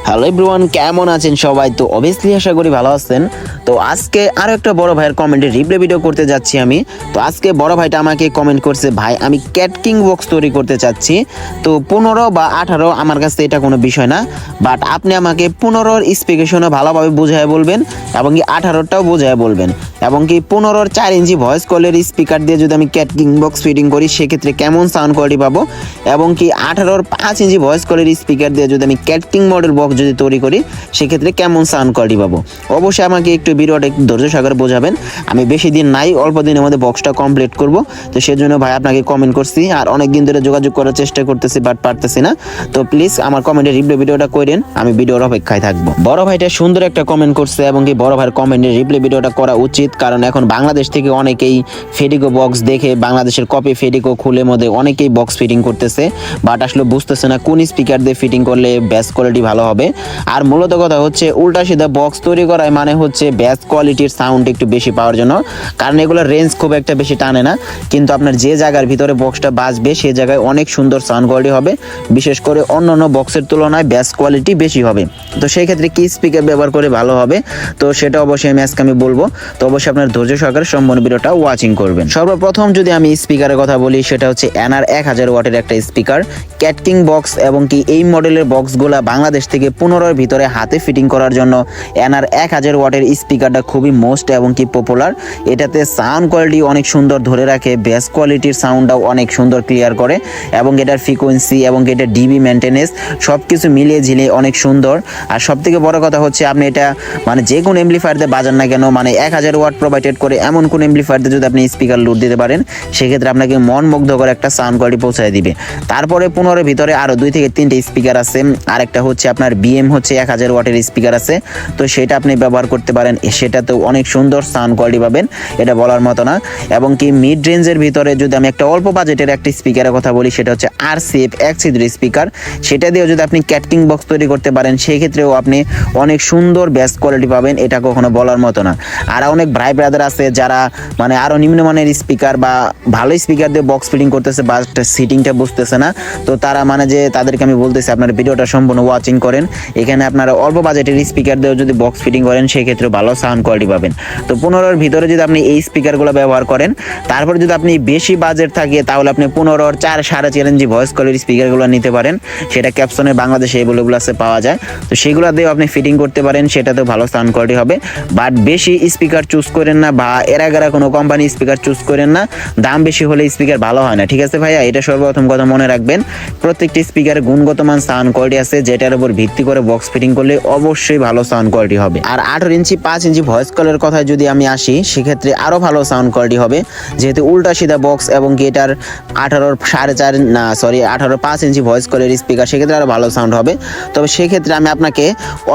Hello everyone, কেমন আছেন সবাই? তো অবভিয়াসলি আশা করি ভালো আছেন। তো আজকে আরো একটা বড় ভাইয়ের কমেন্টে রিপ্লাই ভিডিও করতে যাচ্ছি আমি। তো আজকে বড় ভাইটা আমাকে কমেন্ট করছে, ভাই আমি ক্যাট কিং বক্স তৈরি করতে চাচ্ছি। তো 15 বা 18 আমার কাছে এটা কোনো বিষয় না, বাট আপনি আমাকে 15-র স্পেসিফিকেশনও ভালোভাবে বুঝায় বলবেন এবং কি 18টাও বুঝায় বলবেন, এবং কি 15-র 4 ইঞ্চি ভয়েস কলের স্পিকার দিয়ে যদি আমি ক্যাট কিং বক্স ফিটিং করি সেক্ষেত্রে কেমন সাউন্ড কোয়ালিটি পাবো, এবং কি 18-র 5 ইঞ্চি ভয়েস কলের স্পিকার দিয়ে যদি আমি ক্যাট কিং মডেল বক্স যদি তৈরি করি সেক্ষেত্রে কেমন সাউন্ড কোয়ালিটি পাবো। অবশ্যই আমাকে একটু ভিডিওটা একটু ধৈর্য সহকারে বোঝাবেন। আমি বেশি দিন নাই, অল্প দিনের মধ্যে বক্সটা কমপ্লিট করব। তো সেজন্য ভাই আপনাকে কমেন্ট করছি, আর অনেক দিন ধরে যোগাযোগ করার চেষ্টা করতেছি বাট পারতেছি না। তো প্লিজ আমার কমেন্টে রিপ্লাই ভিডিওটা করেন, আমি ভিডিওর অপেক্ষায় থাকবো। বড় ভাইটা সুন্দর একটা কমেন্ট করছে, এবং কি বড় ভাইয়ের কমেন্টে রিপ্লাই ভিডিওটা করা উচিত, কারণ এখন বাংলাদেশ থেকে অনেকেই ফেডিকো বক্স দেখে বাংলাদেশের কপি ফেডিকো খুলে মধ্যে অনেকেই বক্স ফিটিং করতেছে, বাট আসলে বুঝতেছে না কোন স্পিকার দিয়ে ফিটিং করলে বেস্ট কোয়ালিটি ভালো হবে। আর মূলত কথা হচ্ছে উল্টা সিধা বক্স তৈরি করায় মানে হচ্ছে বেস্ট কোয়ালিটির সাউন্ড একটু বেশি পাওয়ার জন্য, কারণ এগুলোর রেঞ্জ খুব একটা বেশি টানে না, কিন্তু আপনার যে জায়গার ভিতরে বক্সটা বাজবে সেই জায়গায় অনেক সুন্দর সাউন্ড কোয়ালিটি হবে, বিশেষ করে অন্যান্য বক্সের তুলনায় বেস্ট কোয়ালিটি বেশি হবে। তো সেই ক্ষেত্রে কি স্পিকার ব্যবহার করে ভালো হবে, তো সেটা অবশ্যই আমি বলবো। তো অবশ্যই আপনার ধৈর্য সহকারে সম্পূর্ণ ভিডিওটা ওয়াচিং করবেন। সর্বপ্রথম যদি আমি স্পিকারের কথা বলি, সেটা হচ্ছে এনআর 1000 ওয়াটের একটা স্পিকার ক্যাট কিং বক্স, এবং কি এই মডেলের বক্সগুলা বাংলাদেশ থেকে 15-র ভিতরে হাতে ফিটিং করার জন্য এনআর 1000 ওয়াটের স্পিকারটা খুবই মোস্ট এবং কি পপুলার। এটাতে সাউন্ড কোয়ালিটি অনেক সুন্দর ধরে রাখে, বেস কোয়ালিটির সাউন্ডটাও অনেক সুন্দর ক্লিয়ার করে, এবং এটার ফ্রিকোয়েন্সি এবং এটা ডিবি মেনটেনেন্স সব কিছু মিলিয়ে ঝিলিয়ে অনেক সুন্দর। আর সব থেকে বড় কথা হচ্ছে আপনি এটা মানে যে কোনো এমপ্লিফায়ার দিয়ে বাজান না কেন, মানে 1000 ওয়াট প্রোভাইডেড করে এমন কোন এমপ্লিফায়ার দিয়ে যদি আপনি স্পিকার লোড দিতে পারেন সেক্ষেত্রে আপনাকে মন মুগ্ধকর একটা সাউন্ড কোয়ালিটি পৌঁছায় দিবে। তারপরে 15-এর ভিতরে আরও 2 থেকে 3টে স্পিকার আছে, আরেকটা হচ্ছে আপনার বিএম হচ্ছে 1000 ওয়াটের স্পিকার আছে, তো সেটা আপনি ব্যবহার করতে পারেন, সেটাতেও অনেক সুন্দর সাউন্ড কোয়ালিটি পাবেন, এটা বলার মতো না। এবং কি মিড রেঞ্জের ভিতরে যদি আমি একটা অল্প বাজেটের একটা স্পিকারের কথা বলি, সেটা হচ্ছে RCF XC3 স্পিকার, সেটা দিয়েও যদি আপনি ক্যাট কিং বক্স তৈরি করতে পারেন সেই ক্ষেত্রেও আপনি অনেক সুন্দর বেস কোয়ালিটি পাবেন, এটা কখনো বলার মতো না। আর অনেক ভাই ব্রাদার আছে যারা মানে আরও নিম্নমানের স্পিকার বা ভালো স্পিকার দিয়ে বক্স ফিটিং করতেছে, বাট সিটিংটা বুঝতেছে না, তো তারা মানে যে তাদেরকে আমি বলতেছি আপনার ভিডিওটা সম্পূর্ণ ওয়াচিং করেন। এখানে আপনারা অল্প বাজেটের স্পিকার দিয়েও যদি বক্স ফিটিং করেন সেই ক্ষেত্রে ভালো সাউন্ড কোয়ালিটি পাবেন। তো 15-এর ভিতরে যদি আপনি এই স্পিকারগুলো ব্যবহার করেন, তারপরে যদি আপনি বেশি বাজেট থাকে তাহলে আপনি 15-র 4.5 ইঞ্চি ভয়েস কলের স্পিকারগুলো নিতে পারেন, সেটা ক্যাপসনে বাংলাদেশে এগুলো আছে পাওয়া যায়, তো সেগুলো দিয়েও আপনি ফিটিং করতে পারেন, সেটাতেও ভালো সাউন্ড কোয়ালিটি হবে। বাট বেশি স্পিকার চুজ করেন না, বা এরা কোনো কোম্পানি স্পিকার চুজ করেন না, দাম বেশি হলে স্পিকার ভালো হয় না, ঠিক আছে ভাইয়া? এটা সর্বপ্রথম কথা মনে রাখবেন, প্রত্যেকটি স্পিকারের গুণগত মান সাউন্ড কোয়ালিটি আছে, যেটার উপর ভিত্তি করে বক্স ফিটিং করলে অবশ্যই ভালো সাউন্ড কোয়ালিটি হবে। আর 18 ইঞ্চি 5 ইঞ্চি ভয়েস কলের কথায় যদি আমি আসি, সেক্ষেত্রে আরও ভালো সাউন্ড কোয়ালিটি হবে, যেহেতু উল্টা সিধা বক্স এবং কি এটার 18 5 ইঞ্চি ভয়েস কলের স্পিকার, সেক্ষেত্রে আরও ভালো সাউন্ড হবে। তবে সেক্ষেত্রে আমি আপনাকে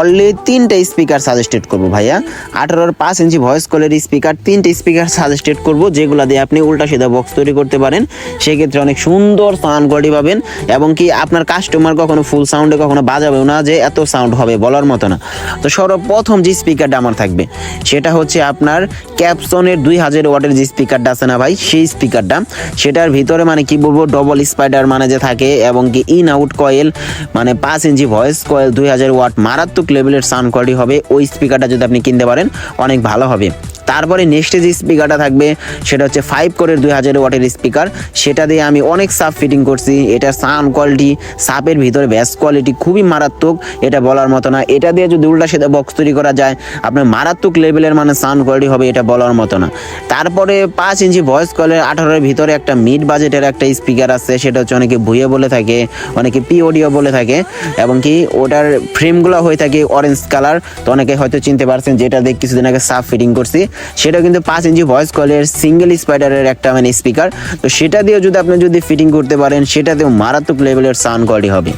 অনলি 3টে স্পিকার সাজেস্টেড করবো ভাইয়া। 18 5 ইঞ্চি ভয়েস কলের স্পিকার 3টে স্পিকার সাজেস্টেড করবো, যেগুলো দিয়ে আপনি উল্টা সিধা বক্স তৈরি করতে পারেন, সেক্ষেত্রে অনেক সুন্দর সাউন্ড কোয়ালিটি পাবেন, এবং কি আপনার কাস্টমার কখনো ফুল সাউন্ডে কখনো বাজাবেও না যে এত সাউন্ড হবে, বলার মতো না। তো সর্বপ্রথম যে স্পিকারটা আমার থাকবে সেটা হচ্ছে আপনার ক্যাপসনের 2000 ওয়াটের যে স্পিকারটা আছে না ভাই, সেই স্পিকারটা, সেটার ভিতরে মানে কি বলবো ডবল স্পাইডার মানে যে থাকে, এবং কি ইন আউট কয়েল, মানে 5 ইঞ্চি ভয়েস কয়েল 2000 ওয়াট, মারাত্মক লেভেলের সাউন্ড কোয়ালিটি হবে। ওই স্পিকারটা যদি আপনি কিনতে পারেন অনেক ভালো হবে। তারপরে নেক্সটে যে স্পিকারটা থাকবে সেটা হচ্ছে 5 কোরের 2000 ওয়াটের স্পিকার, সেটা দিয়ে আমি অনেক সাব ফিটিং করছি, এটার সাউন্ড কোয়ালিটি সাপের ভিতরে বেস কোয়ালিটি খুবই মারাত্মক, এটা বলার মতো না। এটা দিয়ে যদি উল্টা সিধা বক্স তৈরি করা যায় আপনার মারাত্মক লেভেলের মানে সাউন্ড কোয়ালিটি হবে, এটা বলার মতো না। তারপরে 5 ইঞ্চি ভয়েস কলের 18-এর ভিতরে একটা মিড বাজেটের একটা স্পিকার আছে, সেটা হচ্ছে অনেকে ভুয়ে বলে থাকে, অনেকে পি অডিও বলে থাকে, এবং কি ওটার ফ্রেমগুলো হয়ে থাকে অরেঞ্জ কালার, তো অনেকে হয়তো চিনতে পারছেন, যেটা দিয়ে কিছুদিন আগে সাব ফিটিং করছি, সেটা কিন্তু 5 ইঞ্চি ভয়েস কলের সিঙ্গেল স্পাইডারের একটা মানে স্পিকার, তো সেটা দিয়ে যদি আপনি ফিটিং করতে পারেন সেটাতেও মারাত্মক লেভেলের সাউন্ড কোয়ালিটি হবে।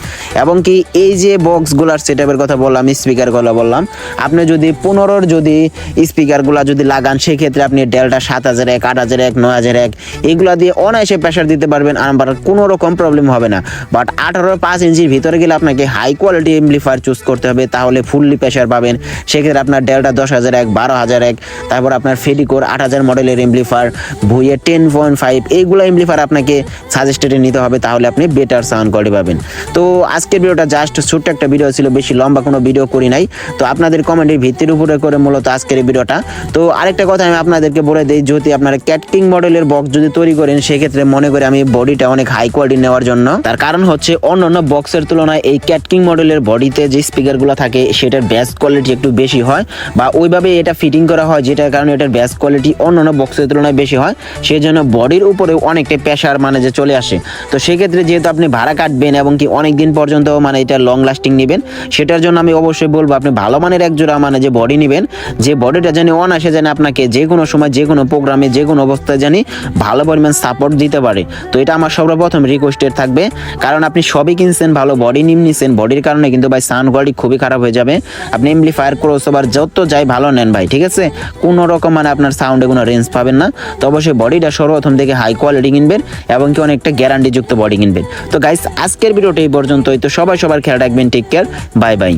এবং কি এই যে বক্সগুলার সেটআপের কথা বললাম, স্পিকারগুলো বললাম, আপনি যদি 15-র যদি স্পিকারগুলো যদি লাগান সেক্ষেত্রে আপনি ডেল্টা 7001 8001 9001 এগুলা দিয়ে অনায়াসে প্রেশার দিতে পারবেন, আর কোনো রকম প্রবলেম হবে না। বাট 18 5 ইঞ্চির ভিতরে গেলে আপনাকে হাই কোয়ালিটি এমপ্লিফায়ার চুজ করতে হবে, তাহলে ফুললি প্রেশার পাবেন। সেক্ষেত্রে আপনার ডেল্টা 10001 12001, তারপর আপনার ফেডিকোর 8000 মডেলের এমপ্লিফায়ার, ভুইয়ের 10.5 এইগুলো এমপ্লিফায়ার আপনাকে সাজেস্টেডে নিতে হবে, তাহলে আপনি বেটার সাউন্ড কোয়ালিটি পাবেন। তো আজকের ভিডিওটা জাস্ট ছোট্ট একটা ভিডিও ছিল, বেশি লম্বা কোনো ভিডিও করি নাই। তো আপনাদের কমেন্টের ভিত্তির উপরে করে মূলত আজকের এই ভিডিওটা। তো আরেকটা কথা আমি আপনাদেরকে বলে দিই, যদি আপনারা ক্যাট কিং মডেলের বক্স যদি তৈরি করেন, সেক্ষেত্রে মনে করি আমি বডিটা অনেক হাই কোয়ালিটি নেওয়ার জন্য। তার কারণ হচ্ছে অন্যান্য বক্সের তুলনায় এই ক্যাট কিং মডেলের বডিতে যে স্পিকারগুলো থাকে সেটার ব্যাস কোয়ালিটি একটু বেশি হয়, বা ওইভাবে এটা ফিটিং করা হয়, যেটার কারণে এটার ব্যাস কোয়ালিটি অন্যান্য বক্সের তুলনায় বেশি হয়। সেই জন্য বডির উপরে অনেকটা প্রেশার মানে যে চলে আসে। তো সেক্ষেত্রে যেহেতু আপনি ভাড়া কাটবেন এবং কি অনেক দিন পর্যন্ত মানে এটা লং লাস্টিং নেবেন, সেটার জন্য আমি অবশ্যই বলবো আপনি ভালো মানের এক জোড়া মানে যে বডি নেবেন, যে বডিটা জানি অনায়াসে জানি আপনাকে যে কোনো সময় যে কোনো প্রোগ্রামে যে কোনো অবস্থায় জানি ভালো পরিমাণ সাপোর্ট দিতে পারে। তো এটা আমার সর্বপ্রথম রিকোয়েস্টেড থাকবে, কারণ আপনি সবই কিনছেন, ভালো বডি নিচ্ছেন, বডির কারণে কিন্তু ভাই সাউন্ড কোয়ালিটি খুবই খারাপ হয়ে যাবে। আপনি এমপ্লিফায়ার ক্রসওভার যত যাই ভালো নেন ভাই, ঠিক আছে, কোনো রকম মানে আপনার সাউন্ডে কোনো রেঞ্জ পাবেন না। তো অবশ্যই বডিটা সর্বপ্রথম থেকে হাই কোয়ালিটি কিনবেন এবং কি অনেকটা গ্যারান্টিযুক্ত বডি কিনবেন। তো গাইস, আজকের ভিডিওটা এই পর্যন্তই। তো সবাই সবার খেয়াল রাখবেন, টেক কেয়ার, বাই বাই।